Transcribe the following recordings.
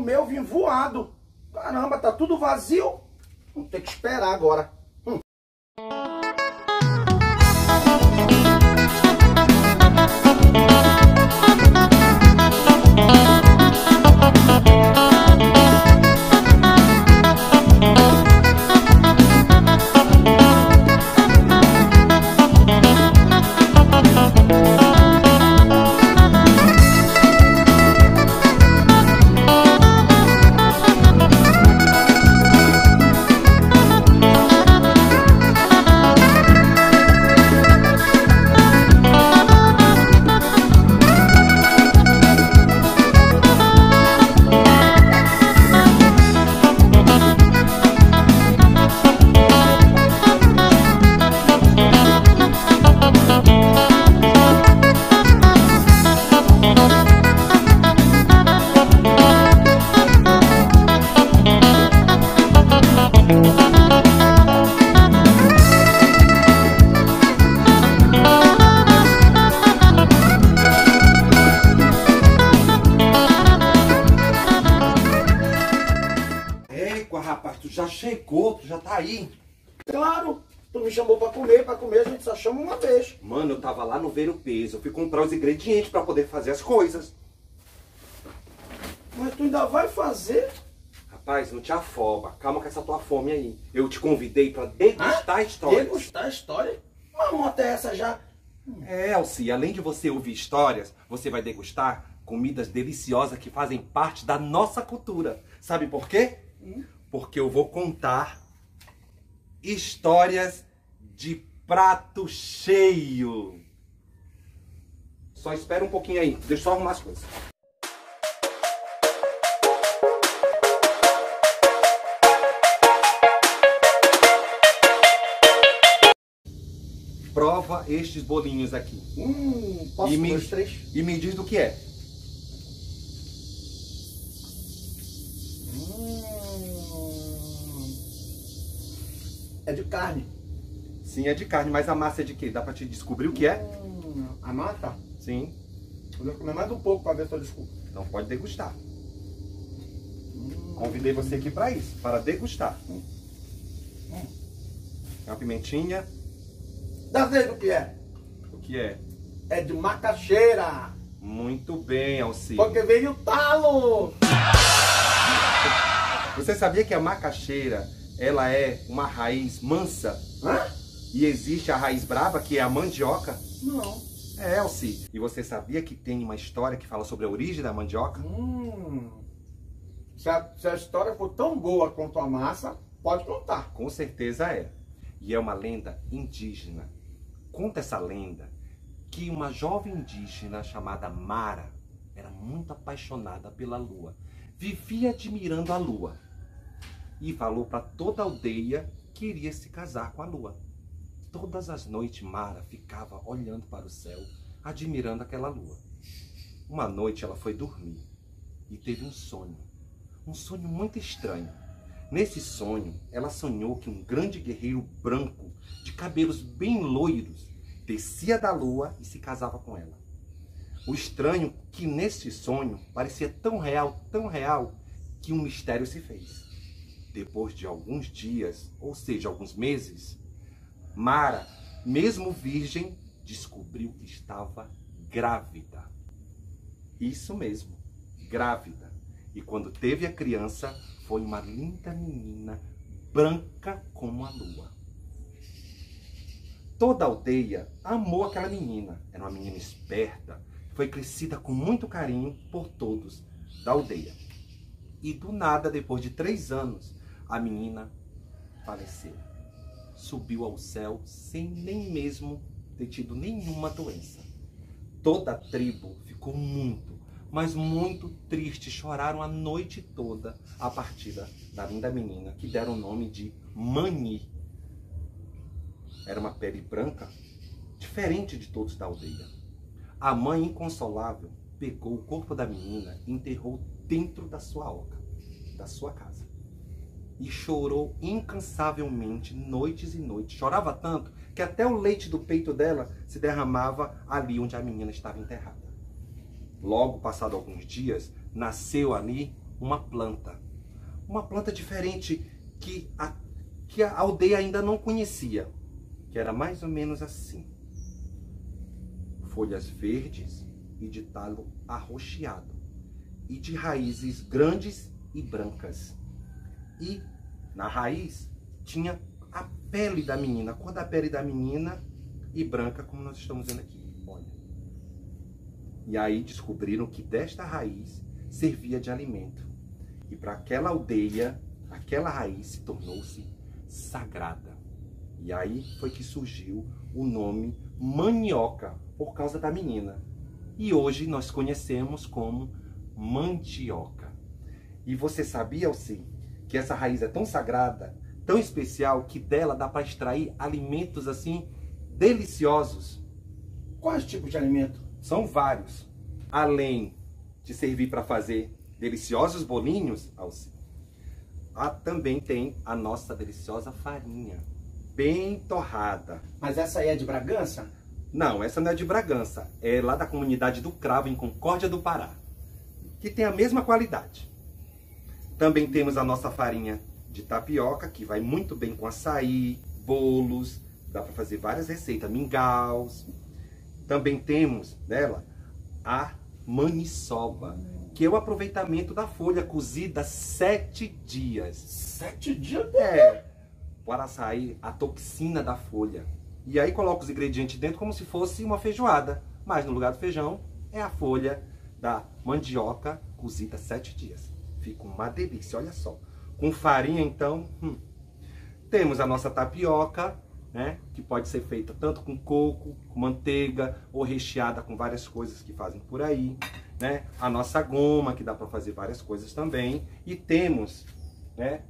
comer, eu vim voado. Caramba, tá tudo vazio. Vamos ter que esperar agora. Rapaz, tu já chegou, tu já tá aí. Claro, tu me chamou pra comer a gente só chama uma vez. Mano, eu tava lá no Ver o Peso, eu fui comprar os ingredientes pra poder fazer as coisas. Mas tu ainda vai fazer? Rapaz, não te afoba, calma com essa tua fome aí. Eu te convidei pra degustar a história. Degustar a história? Uma moto é essa já? É, Alci, além de você ouvir histórias, você vai degustar comidas deliciosas que fazem parte da nossa cultura. Sabe por quê? Porque eu vou contar histórias de prato cheio. Só espera um pouquinho aí, deixa eu só arrumar as coisas. Prova estes bolinhos aqui. Posso dois, três? E me diz do que é. É de carne. Sim, é de carne, mas a massa é de quê? Dá pra te descobrir o que é? A massa? Sim. Eu vou comer mais um pouco pra ver se eu descubro. Então pode degustar. Convidei você aqui pra isso, para degustar. É uma pimentinha. Dá ver do que é? O que é? É de macaxeira. Muito bem, Alci. Porque veio o talo. Você sabia que a macaxeira, ela é uma raiz mansa? Hã? E existe a raiz braba, que é a mandioca? Não. É, Alci. E você sabia que tem uma história que fala sobre a origem da mandioca? Se a história for tão boa quanto a massa, pode contar. Com certeza é. E é uma lenda indígena. Conta essa lenda que uma jovem indígena chamada Mara era muito apaixonada pela lua. Vivia admirando a lua. E falou para toda a aldeia que iria se casar com a lua. Todas as noites Mara ficava olhando para o céu, admirando aquela lua. Uma noite ela foi dormir e teve um sonho muito estranho. Nesse sonho, ela sonhou que um grande guerreiro branco, de cabelos bem loiros, descia da lua e se casava com ela. O estranho que nesse sonho parecia tão real, que um mistério se fez. Depois de alguns dias, ou seja, alguns meses, Mara, mesmo virgem, descobriu que estava grávida. Isso mesmo, grávida. E quando teve a criança, foi uma linda menina, branca como a lua. Toda a aldeia amou aquela menina. Era uma menina esperta, foi crescida com muito carinho por todos da aldeia. E do nada, depois de 3 anos, a menina faleceu. Subiu ao céu sem nem mesmo ter tido nenhuma doença. Toda a tribo ficou muito, mas muito triste. Choraram a noite toda a partida da linda menina, que deram o nome de Mani. Era uma pele branca, diferente de todos da aldeia. A mãe, inconsolável, pegou o corpo da menina e enterrou dentro da sua oca, da sua casa. E chorou incansavelmente, noites e noites. Chorava tanto que até o leite do peito dela se derramava ali onde a menina estava enterrada. Logo, passado alguns dias, nasceu ali uma planta. Uma planta diferente que a aldeia ainda não conhecia. Que era mais ou menos assim. Folhas verdes e de talo arroxeado. E de raízes grandes e brancas. E na raiz tinha a pele da menina. A cor da pele da menina e branca, como nós estamos vendo aqui. Olha. E aí descobriram que desta raiz servia de alimento. E para aquela aldeia, aquela raiz tornou-se sagrada. E aí foi que surgiu o nome mandioca, por causa da menina. E hoje nós conhecemos como mandioca. E você sabia, Alci, que essa raiz é tão sagrada, tão especial, que dela dá para extrair alimentos assim deliciosos? Quais tipos de alimento? São vários. Além de servir para fazer deliciosos bolinhos, Alci, também tem a nossa deliciosa farinha, bem torrada. Mas essa aí é de Bragança? Não, essa não é de Bragança. É lá da comunidade do Cravo, em Concórdia do Pará, que tem a mesma qualidade. Também temos a nossa farinha de tapioca, que vai muito bem com açaí, bolos, dá para fazer várias receitas, mingaus. Também temos dela a maniçoba, que é o aproveitamento da folha cozida 7 dias. 7 dias? Para sair a toxina da folha. E aí coloca os ingredientes dentro como se fosse uma feijoada. Mas no lugar do feijão é a folha da mandioca cozida 7 dias. Fica uma delícia, olha só. Com farinha, então, temos a nossa tapioca, né, que pode ser feita tanto com coco, com manteiga, ou recheada com várias coisas que fazem por aí, né? A nossa goma, que dá para fazer várias coisas também. E temos, né,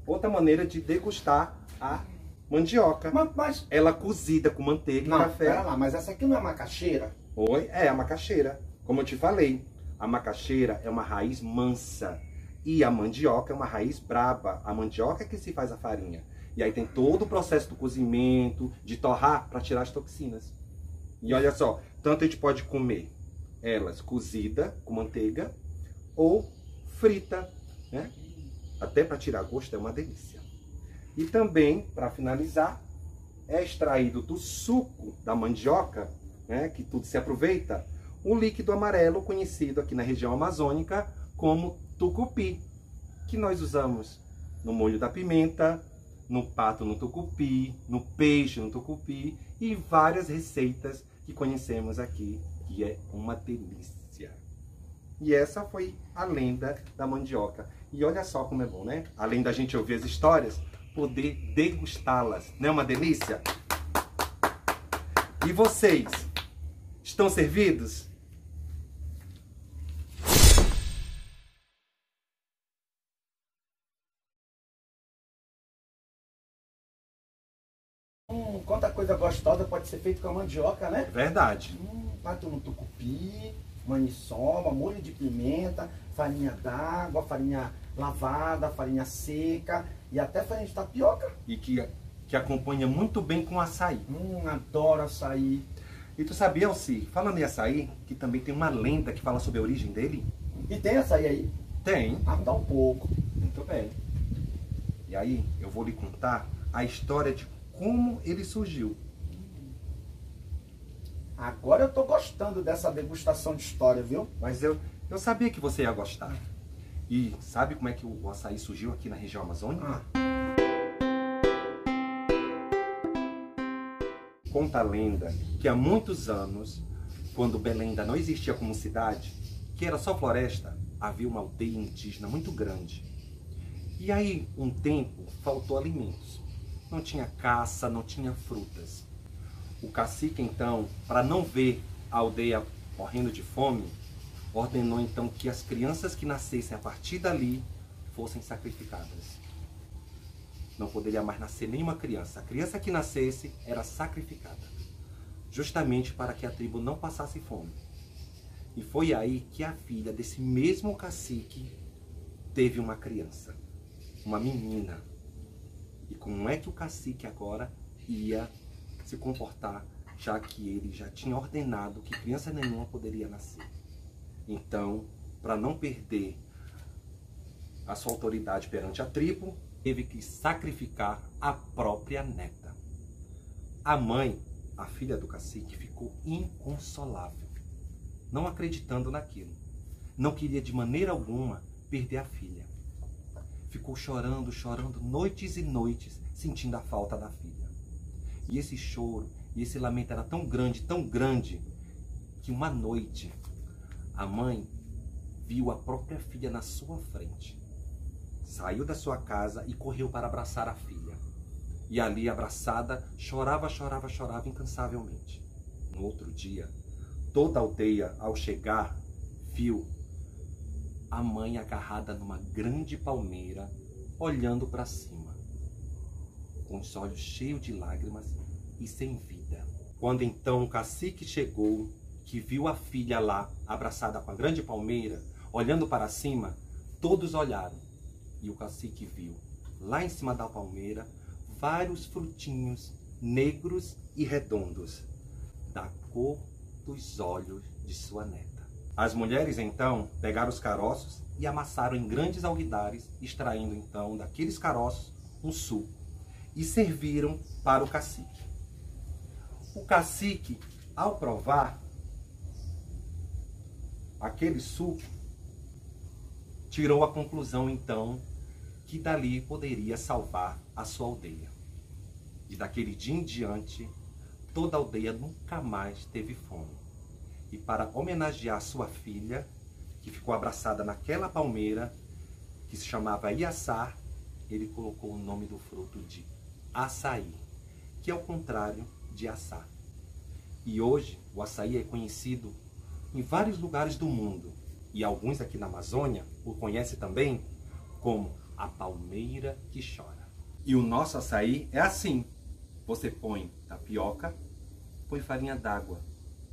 outra maneira de degustar a mandioca. Mas ela cozida com manteiga e café. Pera lá, mas essa aqui não é macaxeira? Oi, é a macaxeira. Como eu te falei, a macaxeira é uma raiz mansa. E a mandioca é uma raiz braba. A mandioca é que se faz a farinha. E aí tem todo o processo do cozimento, de torrar para tirar as toxinas. E olha só, tanto a gente pode comer elas cozida com manteiga ou frita, né? Até para tirar gosto é uma delícia. E também, para finalizar, é extraído do suco da mandioca, né, que tudo se aproveita, um líquido amarelo conhecido aqui na região amazônica como tucupi, que nós usamos no molho da pimenta, no pato no tucupi, no peixe no tucupi e várias receitas que conhecemos aqui, que é uma delícia. E essa foi a lenda da mandioca. E olha só como é bom, né? Além da gente ouvir as histórias, poder degustá-las. Não é uma delícia? E vocês, estão servidos? Quanta coisa gostosa pode ser feita com a mandioca, né? Verdade. Pato no tucupi, maniçoba, molho de pimenta, farinha d'água, farinha lavada, farinha seca e até farinha de tapioca. E que acompanha muito bem com açaí. Adoro açaí. E tu sabia, Alci, falando em açaí, que também tem uma lenda que fala sobre a origem dele? E tem açaí aí? Tem. Dá um pouco. Muito bem. E aí eu vou lhe contar a história de como ele surgiu. Agora eu tô gostando dessa degustação de história, viu? Mas eu sabia que você ia gostar. E sabe como é que o açaí surgiu aqui na região amazônica? Conta a lenda que há muitos anos, quando Belém ainda não existia como cidade, que era só floresta, havia uma aldeia indígena muito grande. E aí, um tempo, faltou alimentos. Não tinha caça, não tinha frutas. O cacique, então, para não ver a aldeia morrendo de fome, ordenou, então, que as crianças que nascessem a partir dali fossem sacrificadas. Não poderia mais nascer nenhuma criança. A criança que nascesse era sacrificada, justamente para que a tribo não passasse fome. E foi aí que a filha desse mesmo cacique teve uma criança, uma menina. E como é que o cacique agora ia se comportar, já que ele já tinha ordenado que criança nenhuma poderia nascer? Então, para não perder a sua autoridade perante a tribo, teve que sacrificar a própria neta. A mãe, a filha do cacique, ficou inconsolável, não acreditando naquilo. Não queria de maneira alguma perder a filha. Ficou chorando, chorando, noites e noites, sentindo a falta da filha. E esse choro e esse lamento era tão grande, que uma noite a mãe viu a própria filha na sua frente. Saiu da sua casa e correu para abraçar a filha. E ali, abraçada, chorava incansavelmente. No outro dia, toda a aldeia, ao chegar, viu a mãe agarrada numa grande palmeira, olhando para cima, com os olhos cheios de lágrimas e sem vida. Quando então o cacique chegou, que viu a filha lá, abraçada com a grande palmeira, olhando para cima, todos olharam. E o cacique viu, lá em cima da palmeira, vários frutinhos negros e redondos, da cor dos olhos de sua neta. As mulheres, então, pegaram os caroços e amassaram em grandes alguidares, extraindo, então, daqueles caroços um suco, e serviram para o cacique. O cacique, ao provar aquele suco, tirou a conclusão, então, que dali poderia salvar a sua aldeia. E daquele dia em diante, toda a aldeia nunca mais teve fome. E para homenagear sua filha, que ficou abraçada naquela palmeira, que se chamava Iaçá, ele colocou o nome do fruto de açaí, que é o contrário de assá. E hoje o açaí é conhecido em vários lugares do mundo, e alguns aqui na Amazônia o conhecem também como a palmeira que chora. E o nosso açaí é assim: você põe tapioca, põe farinha d'água,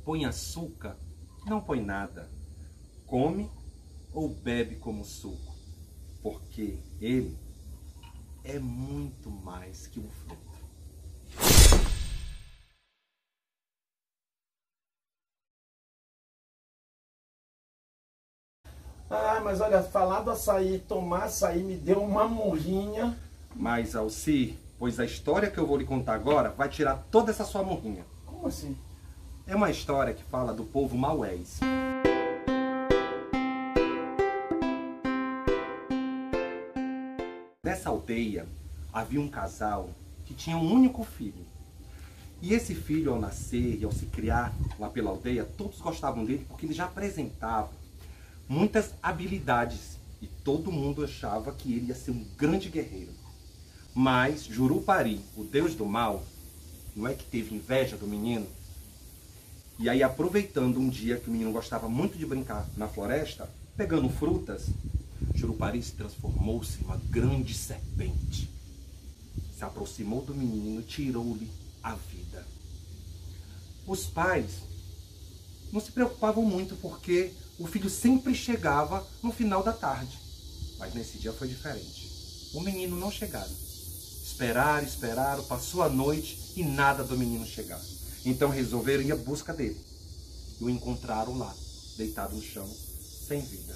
põe açúcar, não põe nada, come ou bebe como suco, porque ele é muito mais que um fruto. Ah, mas olha, falar do açaí, tomar açaí me deu uma murrinha. Mas, Alci, pois a história que eu vou lhe contar agora vai tirar toda essa sua murrinha. Como assim? É uma história que fala do povo maués. Nessa aldeia havia um casal que tinha um único filho. E esse filho, ao nascer e ao se criar lá pela aldeia, todos gostavam dele porque ele já apresentava muitas habilidades. E todo mundo achava que ele ia ser um grande guerreiro. Mas Jurupari, o deus do mal, não é que teve inveja do menino? E aí, aproveitando um dia que o menino gostava muito de brincar na floresta, pegando frutas, Jurupari se transformou-se em uma grande serpente. Se aproximou do menino e tirou-lhe a vida. Os pais não se preocupavam muito porque o filho sempre chegava no final da tarde. Mas nesse dia foi diferente. O menino não chegara. Esperaram, passou a noite e nada do menino chegar. Então resolveram ir à busca dele. E o encontraram lá, deitado no chão, sem vida.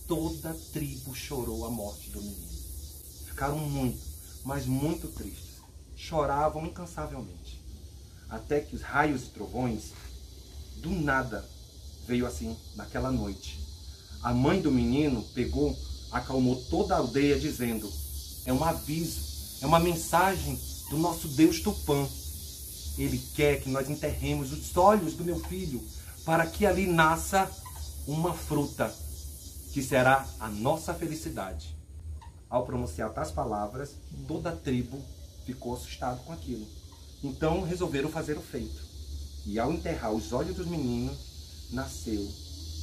Toda a tribo chorou a morte do menino. Ficaram muito, mas muito tristes. Choravam incansavelmente. Até que os raios e trovões, do nada, veio assim, naquela noite. A mãe do menino pegou, acalmou toda a aldeia, dizendo: é um aviso, é uma mensagem do nosso Deus Tupã. Ele quer que nós enterremos os olhos do meu filho, para que ali nasça uma fruta, que será a nossa felicidade. Ao pronunciar tais palavras, toda a tribo ficou assustada com aquilo. Então resolveram fazer o feito. E ao enterrar os olhos dos meninos, nasceu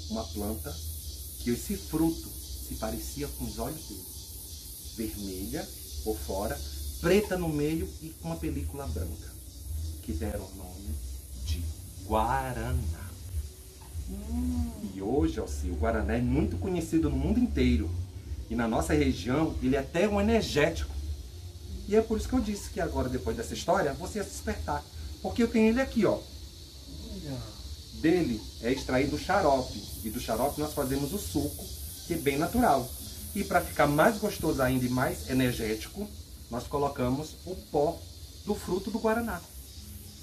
uma planta que esse fruto se parecia com os olhos dele. Vermelha por fora, preta no meio e com uma película branca, que deram o nome de Guaraná. E hoje, Alci, o Guaraná é muito conhecido no mundo inteiro. E na nossa região, ele é até um energético. E é por isso que eu disse que agora, depois dessa história, você ia se despertar. Porque eu tenho ele aqui, ó. Dele é extraído o xarope. E do xarope nós fazemos o suco, que é bem natural. E para ficar mais gostoso ainda e mais energético, nós colocamos o pó do fruto do guaraná.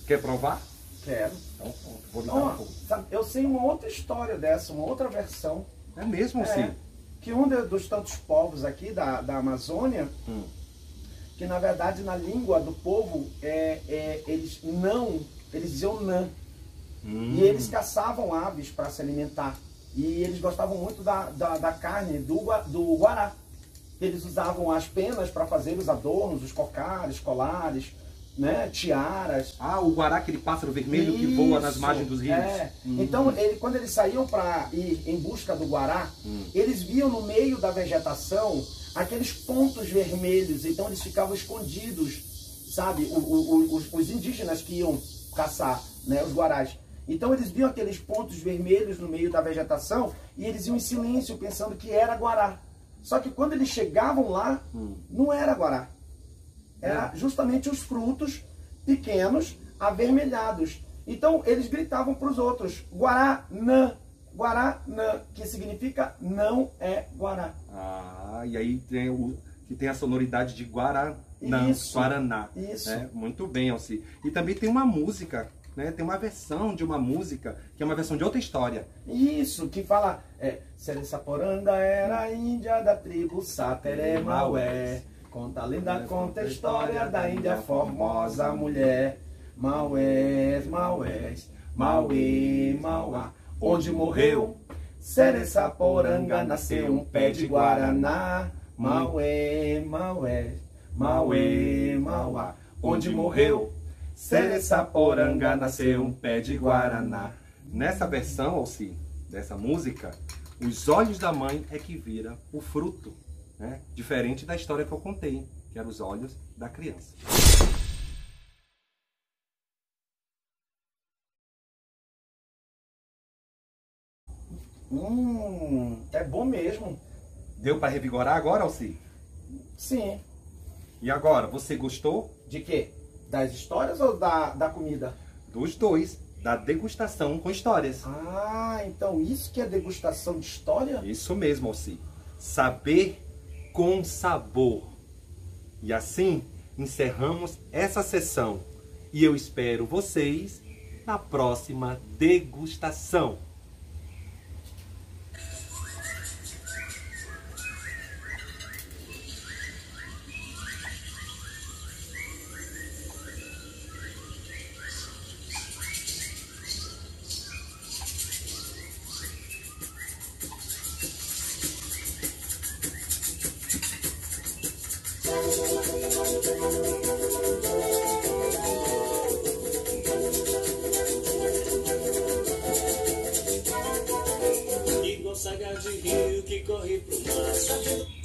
Quer provar? Quero. Então, vou lhe dar um pouco. Sabe, eu sei uma outra história dessa, uma outra versão. É mesmo, sim? Que dos tantos povos aqui da Amazônia, que na verdade na língua do povo, eles diziam nã. E eles caçavam aves para se alimentar. E eles gostavam muito da carne do guará. Eles usavam as penas para fazer os adornos, os cocares, colares, né, tiaras. Ah, o guará, aquele pássaro vermelho que voa nas margens dos rios. Então, quando eles saíam para ir em busca do guará, eles viam no meio da vegetação aqueles pontos vermelhos. Então, eles ficavam escondidos, sabe? Os indígenas que iam caçar, né, os guarás. Então, eles viam aqueles pontos vermelhos no meio da vegetação e eles iam em silêncio, pensando que era guará. Só que quando eles chegavam lá, não era guará. Era justamente os frutos pequenos, avermelhados. Então, eles gritavam para os outros, Guaraná, Guaraná, que significa não é guará. Ah, e aí tem a sonoridade de Guaraná, Guaraná. Isso. Né? Muito bem, Alci. E também tem uma música, né? Tem uma versão de uma música, que é uma versão de outra história. Isso, que fala, Seressaporanga era a Índia da tribo Sateré Maué. Conta a lenda, conta a história da Índia formosa mulher. Maués, Maués, Mauê, Mauá. Onde morreu Seressaporanga, nasceu um pé de guaraná. Maué, Maué, Mauê, Mauá. Onde morreu Seressaporanga, nasceu um pé de guaraná. Nessa versão, Alci, dessa música, os olhos da mãe é que vira o fruto. Né? Diferente da história que eu contei, que eram os olhos da criança. É bom mesmo. Deu para revigorar agora, Alci? Sim. E agora, você gostou? De quê? Das histórias ou da comida? Dos dois, da degustação com histórias. Ah, então isso que é degustação de história? Isso mesmo, Alci. Saber com sabor. E assim encerramos essa sessão. E eu espero vocês na próxima degustação. Igual saga de rio que corre pro mar.